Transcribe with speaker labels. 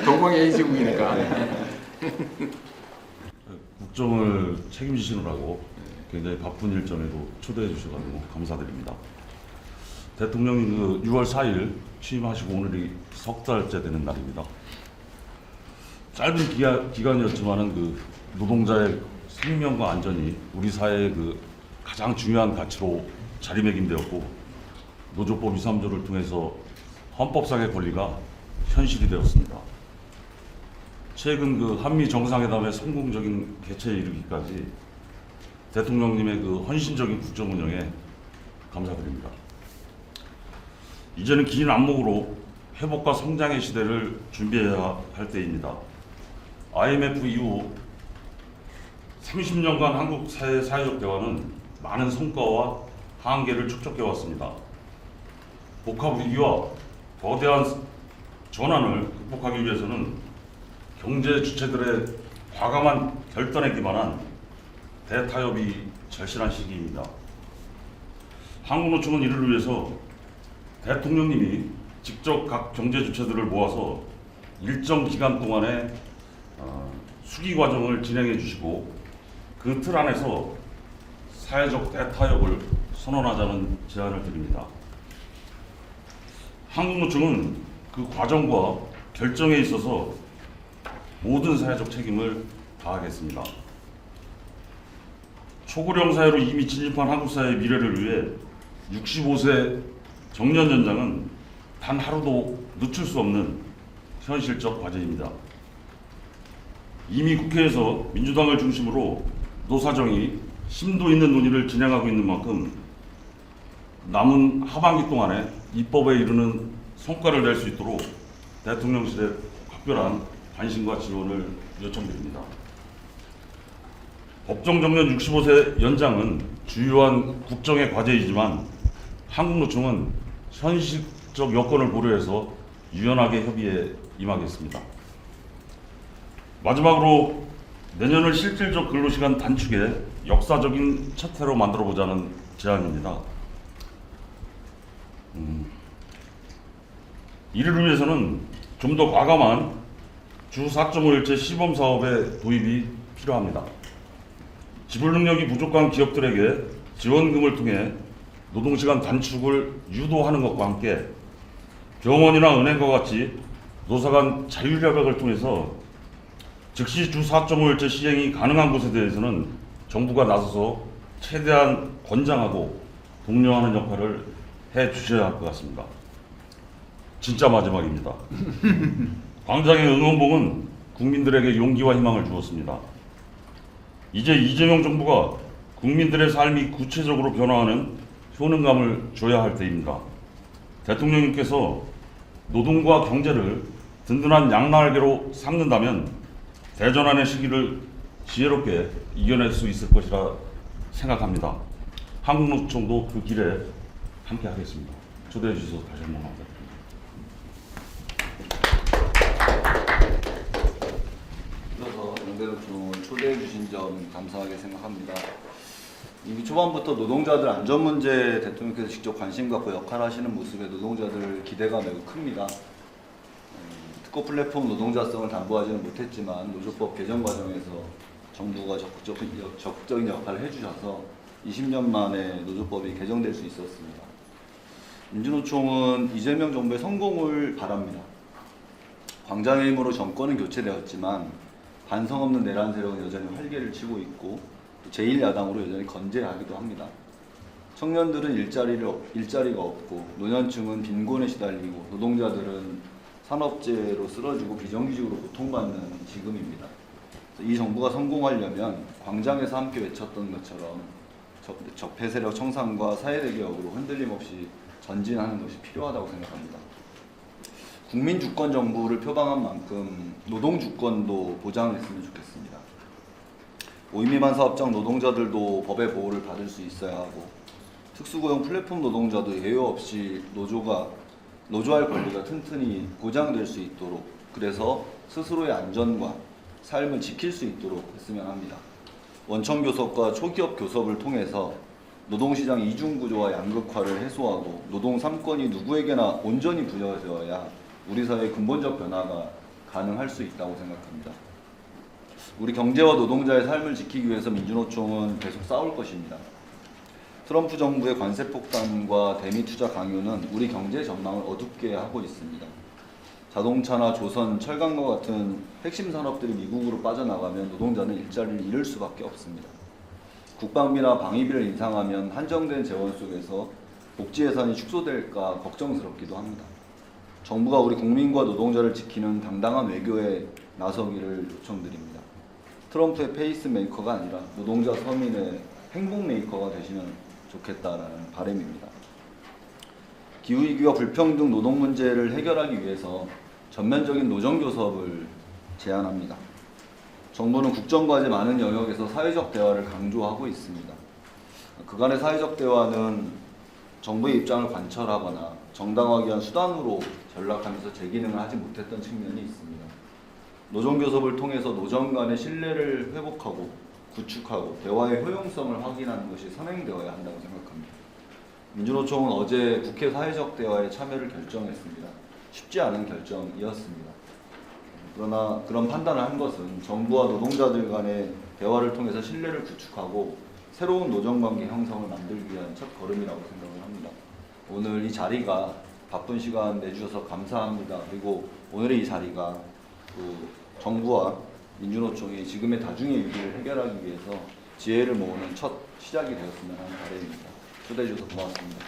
Speaker 1: 동방의 A지국이니까.
Speaker 2: 국정을 책임지시느라고 굉장히 바쁜 일정에도 초대해 주셔가지고 감사드립니다. 대통령이 6월 4일 취임하시고 오늘이 석 달째 되는 날입니다. 짧은 기간이었지만은 노동자의 생명과 안전이 우리 사회의 가장 중요한 가치로 자리매김되었고, 노조법 2, 3조를 통해서 헌법상의 권리가 현실이 되었습니다. 최근 한미 정상회담의 성공적인 개최에 이르기까지 대통령님의 헌신적인 국정 운영에 감사드립니다. 이제는 긴 안목으로 회복과 성장의 시대를 준비해야 할 때입니다. IMF 이후 30년간 한국 사회 사회적 대화는 많은 성과와 한계를 축적해 왔습니다. 복합 위기와 거대한 전환을 극복하기 위해서는 경제 주체들의 과감한 결단에 기반한 대타협이 절실한 시기입니다. 한국노총은 이를 위해서 대통령님이 직접 각 경제 주체들을 모아서 일정 기간 동안의 수기 과정을 진행해 주시고, 그 틀 안에서 사회적 대타협을 선언하자는 제안을 드립니다. 한국노총은 그 과정과 결정에 있어서 모든 사회적 책임을 다하겠습니다. 초고령 사회로 이미 진입한 한국 사회의 미래를 위해 65세 정년 연장은 단 하루도 늦출 수 없는 현실적 과제입니다. 이미 국회에서 민주당을 중심으로 노사정이 심도 있는 논의를 진행하고 있는 만큼 남은 하반기 동안에 입법에 이르는 성과를 낼 수 있도록 대통령실에 각별한 관심과 지원을 요청드립니다. 법정 정년 65세 연장은 주요한 국정의 과제이지만 한국노총은 현실적 여건을 고려해서 유연하게 협의에 임하겠습니다. 마지막으로 내년을 실질적 근로시간 단축의 역사적인 첫 해로 만들어보자는 제안입니다. 이를 위해서는 좀 더 과감한 주 4.5일제 시범사업의 도입이 필요합니다. 지불 능력이 부족한 기업들에게 지원금을 통해 노동시간 단축을 유도하는 것과 함께 병원이나 은행과 같이 노사 간 자율협약을 통해서 즉시 주 4.5일제 시행이 가능한 곳에 대해서는 정부가 나서서 최대한 권장하고 독려하는 역할을 해 주셔야 할 것 같습니다. 진짜 마지막입니다. 광장의 응원봉은 국민들에게 용기와 희망을 주었습니다. 이제 이재명 정부가 국민들의 삶이 구체적으로 변화하는 효능감을 줘야 할 때입니다. 대통령님께서 노동과 경제를 든든한 양날개로 삼는다면 대전환의 시기를 지혜롭게 이겨낼 수 있을 것이라 생각합니다. 한국노총도 그 길에 함께 하겠습니다. 초대해 주셔서 다시 한번 감사드립니다.
Speaker 3: 이어서 연대노총을 초대해 주신 점 감사하게 생각합니다. 이미 초반부터 노동자들 안전 문제 대통령께서 직접 관심 갖고 역할하시는 모습에 노동자들 기대가 매우 큽니다. 특고 플랫폼 노동자성을 담보하지는 못했지만 노조법 개정 과정에서 정부가 적극적인 역할을 해주셔서 20년 만에 노조법이 개정될 수 있었습니다. 민주노총은 이재명 정부의 성공을 바랍니다. 광장의 힘으로 정권은 교체되었지만 반성 없는 내란 세력은 여전히 활개를 치고 있고 제1야당으로 여전히 건재하기도 합니다. 청년들은 일자리가 없고 노년층은 빈곤에 시달리고 노동자들은 산업재해로 쓰러지고 비정규직으로 고통받는 지금입니다. 이 정부가 성공하려면 광장에서 함께 외쳤던 것처럼 적폐 세력 청산과 사회대 개혁으로 흔들림 없이 전진하는 것이 필요하다고 생각합니다. 국민 주권 정부를 표방한 만큼 노동 주권도 보장했으면 좋겠습니다. 5인 미만 사업장 노동자들도 법의 보호를 받을 수 있어야 하고 특수고용 플랫폼 노동자도 예외 없이 노조할 권리가 튼튼히 보장될 수 있도록, 그래서 스스로의 안전과 삶을 지킬 수 있도록 했으면 합니다. 원청 교섭과 초기업 교섭을 통해서 노동시장 이중구조와 양극화를 해소하고 노동 3권이 누구에게나 온전히 부여되어야 우리 사회의 근본적 변화가 가능할 수 있다고 생각합니다. 우리 경제와 노동자의 삶을 지키기 위해서 민주노총은 계속 싸울 것입니다. 트럼프 정부의 관세 폭탄과 대미 투자 강요는 우리 경제 전망을 어둡게 하고 있습니다. 자동차나 조선, 철강과 같은 핵심 산업들이 미국으로 빠져나가면 노동자는 일자리를 잃을 수밖에 없습니다. 국방비나 방위비를 인상하면 한정된 재원 속에서 복지 예산이 축소될까 걱정스럽기도 합니다. 정부가 우리 국민과 노동자를 지키는 당당한 외교에 나서기를 요청드립니다. 트럼프의 페이스메이커가 아니라 노동자 서민의 행복메이커가 되시면 좋겠다라는 바람입니다. 기후위기와 불평등 노동 문제를 해결하기 위해서 전면적인 노정교섭을 제안합니다. 정부는 국정과제 많은 영역에서 사회적 대화를 강조하고 있습니다. 그간의 사회적 대화는 정부의 입장을 관철하거나 정당화하기 위한 수단으로 전락하면서 제 기능을 하지 못했던 측면이 있습니다. 노정교섭을 통해서 노정 간의 신뢰를 회복하고 구축하고 대화의 효용성을 확인하는 것이 선행되어야 한다고 생각합니다. 민주노총은 어제 국회 사회적 대화에 참여를 결정했습니다. 쉽지 않은 결정이었습니다. 그러나 그런 판단을 한 것은 정부와 노동자들 간의 대화를 통해서 신뢰를 구축하고 새로운 노정관계 형성을 만들기 위한 첫 걸음이라고 생각을 합니다. 오늘 이 자리가 바쁜 시간 내주셔서 감사합니다. 그리고 오늘의 이 자리가 정부와 민주노총이 지금의 다중의 위기를 해결하기 위해서 지혜를 모으는 첫 시작이 되었으면 하는 바람입니다. 초대해 주셔서 고맙습니다.